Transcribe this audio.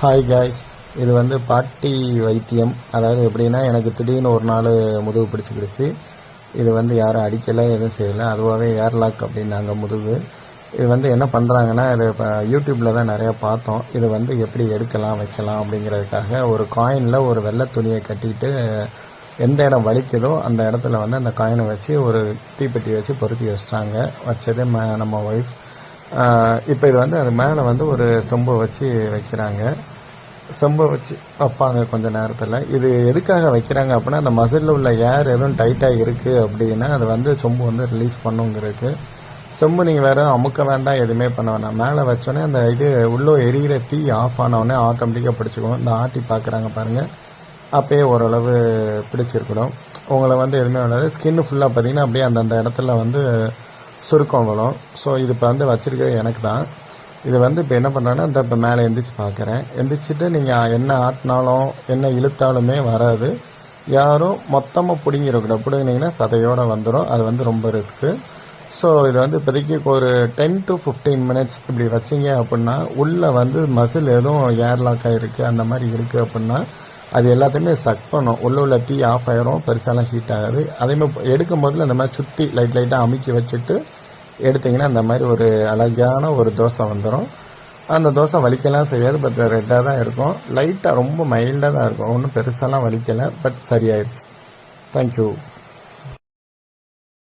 Hi guys, இது வந்து பாட்டி வைத்தியம். அதாவது எப்படின்னா, எனக்கு திடீர்னு ஒரு நாள் முதுகு பிடிச்சிக்கிடுச்சு. இது வந்து யாரும் அடிக்கலை, எதுவும் செய்யலை, அதுவாகவே ஏர்லாக் அப்படின்னாங்க முதுகு. இது வந்து என்ன பண்ணுறாங்கன்னா, இது இப்போ யூடியூப்பில் தான் நிறையா பார்த்தோம். இது வந்து எப்படி எடுக்கலாம் வைக்கலாம் அப்படிங்கிறதுக்காக ஒரு காயினில் ஒரு வெள்ளை துணியை கட்டிட்டு எந்த இடம் வலிக்குதோ அந்த இடத்துல வந்து அந்த காயினை வச்சு ஒரு தீப்பெட்டி வச்சு பொருத்தி வச்சிட்டாங்க. வச்சதே நம்ம ஒய்ஃப். இப்போ இது வந்து அது மேலே வந்து ஒரு செம்பை வச்சு வைக்கிறாங்க. செம்பை வச்சு வைப்பாங்க கொஞ்ச நேரத்தில். இது எதுக்காக வைக்கிறாங்க அப்படின்னா, அந்த மசிலில் உள்ள ஏர் எதுவும் டைட்டாக இருக்குது அப்படின்னா அது வந்து சொம்பு வந்து ரிலீஸ் பண்ணுங்கிறதுக்கு. செம்பு நீங்கள் வேறு அமுக்க வேண்டாம், எதுவுமே பண்ண வேண்டாம். மேலே வச்சோடனே அந்த இது உள்ளே எரியிற தீ ஆஃப் ஆனவுடனே ஆட்டோமேட்டிக்காக பிடிச்சிக்கணும். இந்த ஆட்டி பார்க்குறாங்க பாருங்கள், அப்போயே ஓரளவு பிடிச்சிருக்கணும். உங்களை வந்து எதுவுமே வேணாது. ஸ்கின்னு ஃபுல்லாக பார்த்தீங்கன்னா அப்படியே அந்தந்த இடத்துல வந்து சுருக்கம் வரும். ஸோ இது இப்போ வந்து வச்சுருக்கிறது எனக்கு தான். இது வந்து இப்போ என்ன பண்ணுறேன்னா, இந்த இப்போ மேலே எந்திரிச்சு பார்க்குறேன். எந்திரிச்சிட்டு நீங்கள் என்ன ஆட்டினாலும் என்ன இழுத்தாலுமே வராது. யாரும் மொத்தமாக பிடுங்கிடக்கூடாது. பிடுங்கினீங்கன்னா சதையோடு வந்துடும். அது வந்து ரொம்ப ரிஸ்க்கு. ஸோ இது வந்து இப்போதைக்கு ஒரு 10 to 15 minutes இப்படி வச்சிங்க அப்படின்னா, உள்ளே வந்து மசில் எதுவும் ஏர்லாக் ஆகிருக்கு அந்த மாதிரி இருக்குது அப்படின்னா அது எல்லாத்தையுமே சக் பண்ணும். உள்ள தீ ஆஃப் ஆயிரும், பெருசாலாம் ஹீட் ஆகாது. அதேமாதிரி எடுக்கும் போதில் இந்த மாதிரி சுற்றி லைட்டாக அமுக்கி வச்சுட்டு எடுத்திங்கன்னா அந்த மாதிரி ஒரு அழகான ஒரு தோசை வந்துடும். அந்த தோசை வலிக்கலாம் செய்யாது, பட் ரெட்டாக தான் இருக்கும். லைட்டாக ரொம்ப மைல்டாக தான் இருக்கும், ஒன்றும் பெருசாலாம் வலிக்கலை, பட் சரியாயிடுச்சு. தேங்க்யூ.